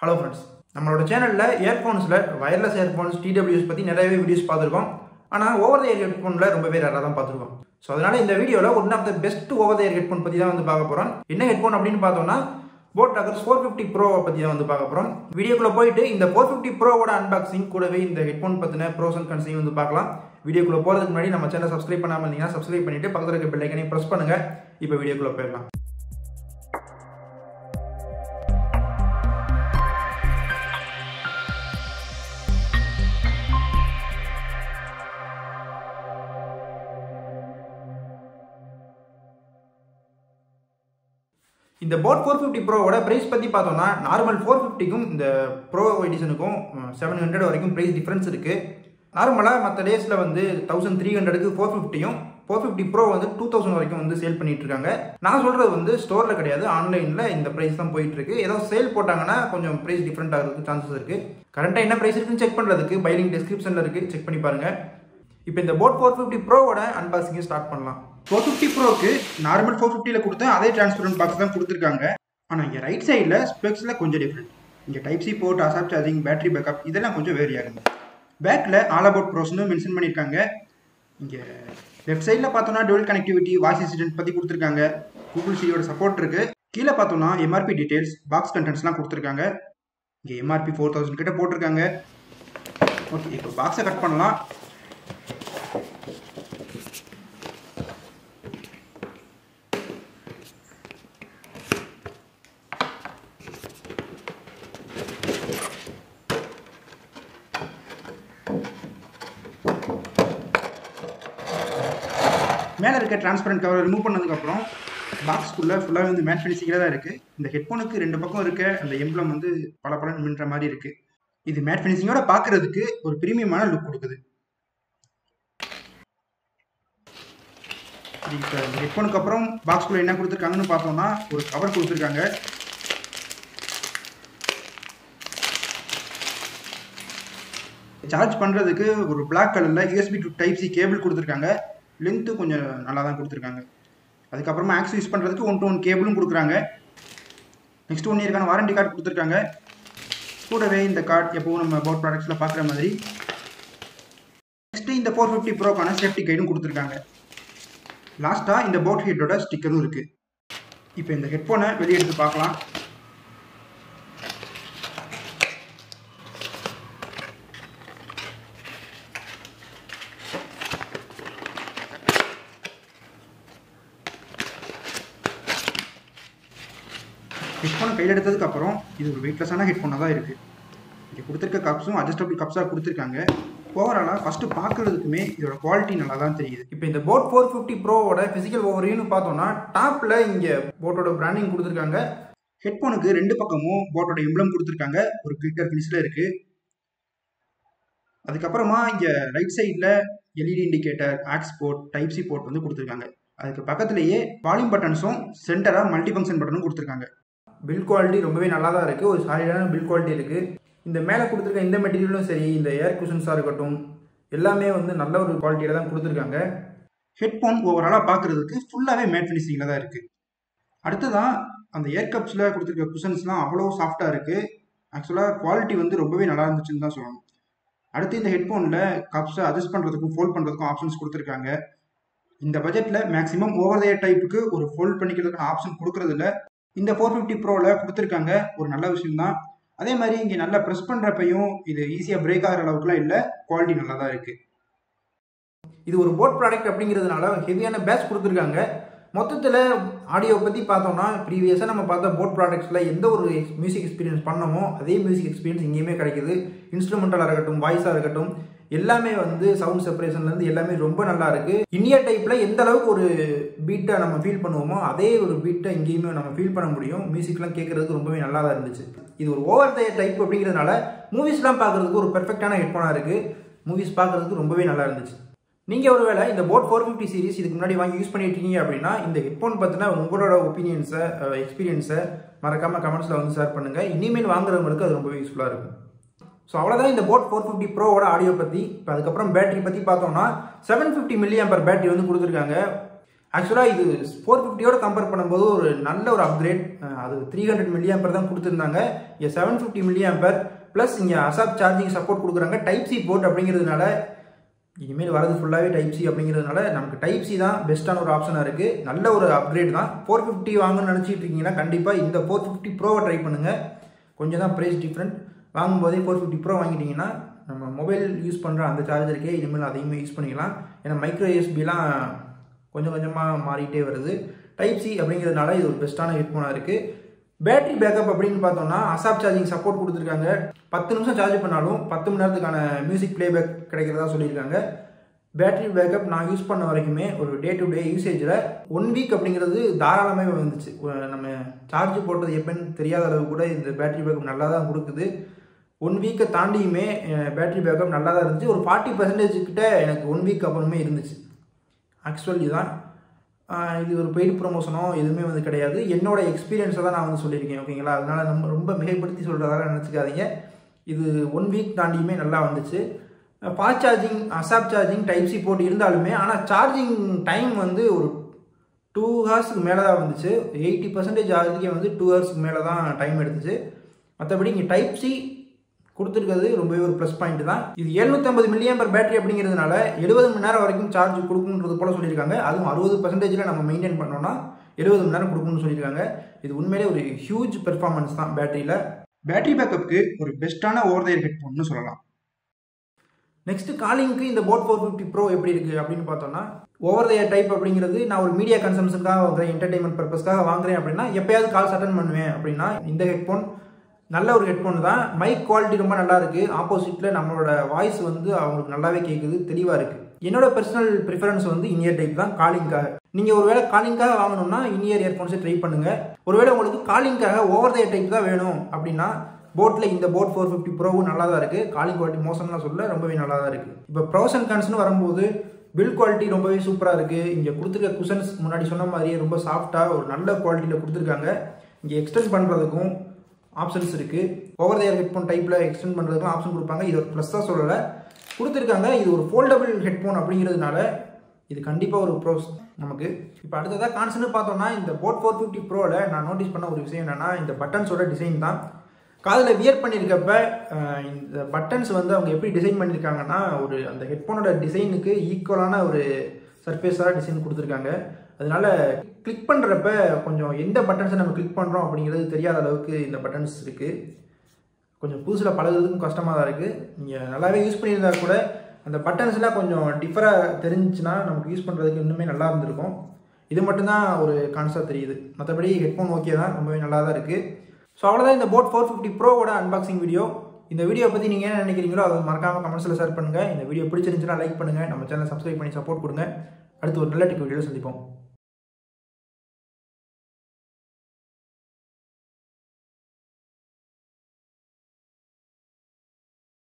Hello friends, நம்மளோட சேனல்ல இயர்போன்ஸ்ல wireless earphones TWS பத்தி நிறையவே வீடியோஸ் பார்த்திருக்கோம். ஆனா ஓவர் தி இயர் ஹெட்போன்ல ரொம்பவே ரேரா தான் பார்த்திருக்கோம். சோ அதனால இந்த வீடியோல one of the best over the year headphone பத்தி தான் பார்க்க போறோம். என்ன ஹெட்போன் அப்படினு பார்த்தோம்னா Rockerz 450 Pro பத்தி தான் பார்க்க போறோம். வீடியோக்குள்ள போயிட்டு இந்த 450 Pro ஓட அன்பாக்சிங் கூடவே இந்த ஹெட்போன் பத்தின ப்ரோஸ் அண்ட் கான்ஸ் பார்க்கலாம். வீடியோக்குள்ள போறதுக்கு முன்னாடி நம்ம சேனலை சப்ஸ்கிரைப் பண்ணாம இருந்தீங்கன்னா சப்ஸ்கிரைப் பண்ணிட்டு பக்கத்துல இருக்க பெல் ஐகானை பிரஸ் பண்ணுங்க. இப்போ வீடியோக்குள்ள போயிடலாம். இந்த போட் 450 ப்ரோவோட பிரைஸ் பற்றி பார்த்தோம்னா நார்மல் 450க்கும் இந்த ப்ரோ எடிஷனுக்கும் 700 வரைக்கும் பிரைஸ் டிஃப்ரென்ஸ் இருக்குது. நார்மலாக மற்ற டேஸில் வந்து 1300க்கு 450யும் 450 ப்ரோ வந்து 2000 வரைக்கும் வந்து சேல் பண்ணிட்டு இருக்காங்க. நான் சொல்கிறது வந்து ஸ்டோரில் கிடையாது, ஆன்லைனில் இந்த ப்ரைஸ் தான் போயிட்டு இருக்கு. ஏதோ சேல் போட்டாங்கன்னா கொஞ்சம் ப்ரைஸ் டிஃப்ரெண்ட் ஆகிறதுக்கு சான்சஸ் இருக்குது. கரண்ட்டாக என்ன ப்ரைஸ் இருக்குன்னு செக் பண்ணுறதுக்கு பை லிங்க் டிஸ்கிரிப்ஷனில் இருக்குது, செக் பண்ணி பாருங்கள். இப்போ இந்த போட் 450 ப்ரோவோட அன்பாக்சிங்கை ஸ்டார்ட் பண்ணலாம். 450 ப்ரோக்கு நார்மல் 450ல கொடுத்த அதே டிரான்ஸ்பரண்ட் பாக்ஸ் தான் கொடுத்துருக்காங்க. ஆனால் இங்கே ரைட் சைடில் ஸ்பெக்ஸில் கொஞ்சம் டிஃப்ரெண்ட். இங்கே type C port, ASAP charging, battery backup இதெல்லாம் கொஞ்சம் வேரி ஆகுது. பேக்கில் ஆல் அபவுட் ப்ரோஸ்னு மென்ஷன் பண்ணியிருக்காங்க. இங்கே லெஃப்ட் சைடில் பார்த்தோன்னா டுவல் கனெக்டிவிட்டி, வாய்ஸ் அசிஸ்டன்ட் பற்றி கொடுத்துருக்காங்க. கூகுள் சிரியோட சப்போர்ட் இருக்குது. கீழே பார்த்தோன்னா எம்ஆர்பி டீட்டெயில்ஸ், பாக்ஸ் கண்டென்ட்ஸ்லாம் கொடுத்துருக்காங்க. இங்கே எம்ஆர்பி 4000 கிட்ட போட்டிருக்காங்க. ஓகே, இப்போ பாக்ஸை கட் பண்ணலாம். மேலே இருக்க டிரான்ஸ்பரண்ட் கவர் ரிமூவ் பண்ணதுக்கப்புறம் பாக்ஸ்க்குள்ளே ஃபுல்லாக வந்து மேட் ஃபினிஷிங்கில் தான் இருக்குது. இந்த ஹெட்ஃபோனுக்கு ரெண்டு பக்கம் இருக்க அந்த எம்ப்ளம் வந்து பல மின்ற மாதிரி இருக்குது. இது மேட் ஃபினிஷிங்கோட பார்க்குறதுக்கு ஒரு பிரீமியமான லுக் கொடுக்குது. இப்போ இந்த ஹெட்ஃபோனுக்கு அப்புறம் பாக்ஸ்குள்ளே என்ன கொடுத்துருக்காங்கன்னு பார்த்தோம்னா ஒரு கவர் கொடுத்துருக்காங்க. சார்ஜ் பண்ணுறதுக்கு ஒரு பிளாக் கலரில் USB to Type C cable கொடுத்துருக்காங்க. லென்த்து கொஞ்சம் நல்லா தான் கொடுத்துருக்காங்க. அதுக்கப்புறமா ஆக்ஸ் யூஸ் பண்ணுறதுக்கு 1-to-1 கேபிளும் கொடுக்குறாங்க. நெக்ஸ்ட் 1 இயர்க்கான வாரண்டி கார்டு கொடுத்துருக்காங்க. கூடவே இந்த கார்டு எப்போவும் நம்ம போட் ப்ராடக்ட்ஸில் பார்க்குற மாதிரி. நெக்ஸ்ட்டு இந்த 450 ப்ரோக்கான சேஃப்டி கைடும் கொடுத்துருக்காங்க. லாஸ்ட்டாக இந்த போட் ஹெட்டோட ஸ்டிக்கரும் இருக்குது. இப்போ இந்த ஹெட்ஃபோனை வெளியே எடுத்து பார்க்கலாம். ஹெட்ஃபோனை கையில் எடுத்ததுக்கு அப்புறம் இது ஒரு வெயிட்லெஸ்ஸான ஹெட்ஃபோனாக தான் இருக்குது. இங்கே கொடுத்துருக்க கப்ஸும் அட்ஜஸ்டபிள் கப்ஸாக கொடுத்துருக்காங்க. ஓவராலாக ஃபஸ்ட்டு பார்க்குறதுக்குமே இதோட குவாலிட்டி நல்லா தான் தெரியுது. இப்போ இந்த போட் 450 ப்ரோவோட ஃபிசிக்கல் ஓவர்வியூன்னு பார்த்தோம்னா டாப்பில் இங்கே போட்டோட பிராண்டிங் கொடுத்துருக்காங்க. ஹெட்ஃபோனுக்கு ரெண்டு பக்கமும் போட்டோட எம்ப்ளம் கொடுத்துருக்காங்க. ஒரு கிளிக்கர் ஃபினிஷில் இருக்குது. அதுக்கப்புறமா இங்கே ரைட் சைடில் LED indicator, aux port, type C port வந்து கொடுத்துருக்காங்க. அதுக்கு பக்கத்துலேயே வால்யூம் பட்டன்ஸும் சென்டராக மல்டி ஃபங்க்ஷன் பட்டனும் கொடுத்துருக்காங்க. பில் குவாலிட்டி ரொம்பவே நல்லா தான் இருக்குது. ஒரு சாலிடான பில் குவாலிட்டி இருக்குது. இந்த மேலே கொடுத்துருக்க இந்த மெட்டீரியலும் சரி, இந்த ஏர் குஷன்ஸாக இருக்கட்டும், எல்லாமே வந்து நல்ல ஒரு குவாலிட்டியில் தான் கொடுத்துருக்காங்க. ஹெட்ஃபோன் ஓவராலாக பார்க்குறதுக்கு ஃபுல்லாகவே மேட் ஃபினிஷிங்கில் தான் இருக்குது. அடுத்ததான் அந்த ஏர் கப்ஸில் கொடுத்துருக்க குஷன்ஸ்லாம் அவ்வளோ சாஃப்டாக இருக்குது. ஆக்சுவலாக குவாலிட்டி வந்து ரொம்பவே நல்லா இருந்துச்சுன்னு தான் சொல்லணும். அடுத்து இந்த ஹெட்ஃபோனில் கப்ஸை அட்ஜஸ்ட் பண்ணுறதுக்கும் ஃபோல்ட் பண்ணுறதுக்கும் ஆப்ஷன்ஸ் கொடுத்துருக்காங்க. இந்த பட்ஜெட்டில் மேக்ஸிமம் ஓவர் த இயர் டைப்புக்கு ஒரு ஃபோல்ட் பண்ணிக்கிறதுக்கான ஆப்ஷன் கொடுக்குறதில்ல. இந்த 450 ப்ரோவில் கொடுத்துருக்காங்க, ஒரு நல்ல விஷயம் தான். அதே மாதிரி இங்கே நல்லா ப்ரெஸ் பண்ணுறப்பையும் இது ஈஸியாக பிரேக் ஆகிற அளவுக்குலாம் இல்லை, குவாலிட்டி நல்லா தான் இருக்குது. இது ஒரு போட் ப்ராடக்ட் அப்படிங்கிறதுனால ஹெவியான பேஸ் கொடுத்துருக்காங்க. மொத்தத்தில் ஆடியோ பற்றி பார்த்தோம்னா ப்ரீவியஸாக நம்ம பார்த்த போட் ப்ராடக்ட்ஸில் எந்த ஒரு மியூசிக் எக்ஸ்பீரியன்ஸ் பண்ணமோ அதே மியூசிக் எக்ஸ்பீரியன்ஸ் இங்கேயுமே கிடைக்குது. இன்ஸ்ட்ருமெண்டலாக இருக்கட்டும், வாய்ஸாக இருக்கட்டும், எல்லாமே வந்து சவுண்ட் செப்பரேஷன்லேருந்து எல்லாமே ரொம்ப நல்லா இருக்குது. இந்தியா டைப்பில் எந்த அளவுக்கு ஒரு பீட்டை நம்ம ஃபீல் பண்ணுவோமோ அதே ஒரு பீட்டை இங்கேயுமே நம்ம ஃபீல் பண்ண முடியும். மியூசிக்லாம் கேட்குறதுக்கு ரொம்பவே நல்லா தான் இருந்துச்சு. இது ஒரு ஓவர் த டைப் அப்படிங்கிறதுனால மூவிஸ்லாம் பார்க்குறதுக்கு ஒரு பெர்ஃபெக்டான ஹெட்ஃபோனாக இருக்குது. மூவிஸ் பார்க்குறதுக்கு ரொம்பவே நல்லா இருந்துச்சு. நீங்கள் ஒருவேளை இந்த போட் 450 சீரிஸ் இதுக்கு முன்னாடி வாங்கி யூஸ் பண்ணிட்டு இருக்கீங்க அப்படின்னா இந்த ஹெட்ஃபோன் பற்றின உங்களோட ஒப்பீனியன்ஸை, எக்ஸ்பீரியன்ஸை மறக்காமல் கமெண்ட்ஸில் வந்து ஷேர் பண்ணுங்கள். இனிமேல் வாங்குறவங்களுக்கு அது ரொம்பவே யூஸ்ஃபுல்லாக இருக்கும். ஸோ அவ்வளோதான் இந்த போட் 450 ப்ரோவோட ஆடியோ பற்றி. இப்போ அதுக்கப்புறம் பேட்டரி பற்றி பார்த்தோம்னா 750 mAh பேட்டரி வந்து கொடுத்துருக்காங்க. ஆக்சுவலாக இது 450யோட கம்பேர் பண்ணும்போது ஒரு நல்ல ஒரு அப்கிரேட். அது 300 mAh தான் கொடுத்துருந்தாங்க. இங்கே 750 mAh ப்ளஸ் இங்கே அசாப் சார்ஜிங் சப்போர்ட் கொடுக்குறாங்க. டைப் சி போர்ட் அப்படிங்கிறதுனால இனிமேல் வரது ஃபுல்லாகவே டைப் சி அப்படிங்கிறதுனால நமக்கு டைப் சி தான் பெஸ்ட்டான ஒரு ஆப்ஷனாக இருக்குது. நல்ல ஒரு அப்கிரேட் தான். 450 வாங்கணும்னு நினச்சிட்டு இருக்கீங்கன்னா கண்டிப்பாக இந்த 450 ப்ரோவை ட்ரை பண்ணுங்கள். கொஞ்சம் தான் ப்ரைஸ் டிஃப்ரெண்ட். வாங்கும்போதே 450 ப்ரோ வாங்கிட்டீங்கன்னா நம்ம மொபைல் யூஸ் பண்ணுற அந்த சார்ஜருக்கே இனிமேல் அதையுமே யூஸ் பண்ணிக்கலாம். ஏன்னா மைக்ரோ யூஎஸ்பிலாம் கொஞ்சம் கொஞ்சமாக மாறிட்டே வருது. டைப் சி அப்படிங்கிறதுனால இது ஒரு பெஸ்ட்டான ஹெட்ஃபோனாக இருக்குது. பேட்டரி பேக்கப் அப்படின்னு பார்த்தோம்னா அசாப் சார்ஜிங் சப்போர்ட் கொடுத்துருக்காங்க. 10 நிமிஷம் சார்ஜ் பண்ணாலும் 10 மணி நேரத்துக்கான மியூசிக் பிளேபேக் கிடைக்கிறதா சொல்லியிருக்காங்க. பேட்டரி பேக்கப் நான் யூஸ் பண்ண வரைக்குமே ஒரு டே டு டே யூசேஜில் 1 வீக் அப்படிங்கிறது தாராளமாக வந்துச்சு. நம்ம சார்ஜ் போட்டது எப்போன்னு தெரியாத அளவு கூட இந்த பேட்டரி பேக்கப் நல்லா தான் கொடுக்குது. 1 வீக்கை தாண்டியுமே பேட்டரி பேக்கப் நல்லா தான் இருந்துச்சு. ஒரு 40% கிட்ட எனக்கு 1 வீக் அப்புறமே இருந்துச்சு. ஆக்சுவல் இதுதான். இது ஒரு பெய்டு ப்ரொமோஷனோ எதுவுமே வந்து கிடையாது. என்னோட எக்ஸ்பீரியன்ஸை தான் நான் வந்து சொல்லியிருக்கேன். ஓகேங்களா? அதனால் நம்ம ரொம்ப மிகைப்படுத்தி சொல்கிறதால நினச்சிக்காதீங்க. இது 1 வீக் தாண்டியுமே நல்லா வந்துச்சு. Fast charging, ASAP charging, type C port இருந்தாலுமே ஆனால் சார்ஜிங் டைம் வந்து ஒரு 2 ஹவர்ஸ்க்கு மேலே தான் வந்துச்சு. 80% ஆகுதுக்கே வந்து 2 ஹவர்ஸ்க்கு மேலே தான் டைம் எடுத்துச்சு. மற்றபடி இங்கே டைப் சி கொடுத்துருக்கிறது ரொம்பவே ஒரு ப்ளஸ் பாயிண்ட் தான். இது 750 mAh பேட்டரி அப்படிங்கிறதுனால 70 மணி நேரம் வரைக்கும் சார்ஜ் கொடுக்குன்றது போல சொல்லியிருக்காங்க. அதுவும் 60% நம்ம மெயின்டைன் பண்ணோம்னா 70 மணி நேரம் கொடுக்குன்னு சொல்லியிருக்காங்க. இது உண்மையிலே ஒரு ஹியூஜ் பெர்ஃபார்மன்ஸ் தான் பேட்டரியில். பேட்டரி பேக்கப்புக்கு ஒரு பெஸ்ட்டான ஓவர் த இயர் ஹெட்ஃபோன்னு சொல்லலாம். நெக்ஸ்ட் காலிங்க்கு இந்த போட் 450 ப்ரோ எப்படி இருக்குது அப்படின்னு பார்த்தோம்னா ஓவர் த இயர் டைப் அப்படிங்கிறது நான் ஒரு மீடியா கன்சம்ஷனுக்காக வாங்குறேன், என்டர்டைன்மெண்ட் பர்பஸ்க்காக வாங்குறேன் அப்படின்னா எப்பயாவது கால்ஸ் அட்டன் பண்ணுவேன் அப்படின்னா இந்த ஹெட்ஃபோன் நல்ல ஒரு ஹெட்ஃபோன் தான். மைக் குவாலிட்டி ரொம்ப நல்லா இருக்குது. ஆப்போசிட்டில் நம்மளோட வாய்ஸ் வந்து அவங்களுக்கு நல்லாவே கேட்குது, தெளிவாக இருக்குது. என்னோட பர்சனல் ப்ரிஃபரன்ஸ் வந்து இன்இயர் டைப் தான் காலிங்காக. நீங்கள் ஒருவேளை காலிங்காக வாங்கணும்னா இன்இயர் இயர்ஃபோன்ஸை ட்ரை பண்ணுங்கள். ஒருவேளை உங்களுக்கு காலிங்காக ஓவர் த இயர் டைப் தான் வேணும் அப்படின்னா போட்டில் இந்த போட் 450 ப்ரோவும் நல்லா தான் இருக்குது. காலிங் குவாலிட்டி மோசம்லாம் சொல்ல ரொம்பவே நல்லா தான் இருக்குது. இப்போ ப்ரோஸ் அண்ட் கான்ஸ்னு வரும்போது பில்ட் குவாலிட்டி ரொம்பவே சூப்பராக இருக்குது. இங்கே கொடுத்துருக்க குஷன்ஸ் முன்னாடி சொன்ன மாதிரியே ரொம்ப சாஃப்டாக ஒரு நல்ல குவாலிட்டியில் கொடுத்துருக்காங்க. இங்கே எக்ஸ்டெண்ட் பண்ணுறதுக்கும் ஆப்ஷன்ஸ் இருக்குது. ஓவர் த இயர் ஹெட்ஃபோன் டைப்பில் எக்ஸ்டெண்ட் பண்ணுறதுக்குலாம் ஆப்ஷன் கொடுப்பாங்க. இது ஒரு ப்ளஸ்ஸாக சொல்லலை, கொடுத்துருக்காங்க. இது ஒரு ஃபோல்டபிள் ஹெட்ஃபோன் அப்படிங்கிறதுனால இது கண்டிப்பாக ஒரு ப்ரோஸ் நமக்கு. இப்போ அடுத்ததாக கான்ஸ்னு பார்த்தோம்னா இந்த போட் 450 ப்ரோவில் நான் நோட்டீஸ் பண்ண ஒரு விஷயம் என்னென்னா இந்த பட்டன்ஸோட டிசைன் தான். காதில் வியர் பண்ணியிருக்கப்ப இந்த பட்டன்ஸ் வந்து அவங்க எப்படி டிசைன் பண்ணியிருக்காங்கன்னா ஒரு அந்த ஹெட்ஃபோனோட டிசைனுக்கு ஈக்குவலான ஒரு சர்ஃபேஸாக டிசைன் கொடுத்துருக்காங்க. அதனால கிளிக் பண்ணுறப்ப கொஞ்சம் எந்த பட்டன்ஸை நம்ம கிளிக் பண்ணுறோம் அப்படிங்கிறது தெரியாத அளவுக்கு இந்த பட்டன்ஸ் இருக்குது. கொஞ்சம் புதுசில் பழகுறதுக்கும் கஷ்டமாக தான் இருக்குது. நீங்கள் நல்லாவே யூஸ் பண்ணியிருந்தா கூட அந்த பட்டன்ஸ்லாம் கொஞ்சம் டிஃபராக தெரிஞ்சுன்னா நமக்கு யூஸ் பண்ணுறதுக்கு இன்னுமே நல்லா இருந்திருக்கும். இது மட்டும்தான் ஒரு கான்செப்ட் தெரியுது. மற்றபடி ஹெட்ஃபோன் ஓகே தான், ரொம்பவே நல்லா தான் இருக்குது. ஸோ அவ்வளோதான் இந்த போட் 450 ப்ரோவோட அன்பாக்சிங் வீடியோ. இந்த வீடியோ பற்றி நீங்கள் என்ன நினைக்கிறீங்களோ அதை மறக்காமல் கமெண்ட்ஸில் ஷேர் பண்ணுங்கள். இந்த வீடியோ பிடிச்சிருந்துச்சுன்னா லைக் பண்ணுங்கள். நம்ம சேனலை சப்ஸ்கிரைப் பண்ணி சப்போர்ட் கொடுங்க. அடுத்து ஒரு நல்ல டெக் வீடியோவில் சந்திப்போம்.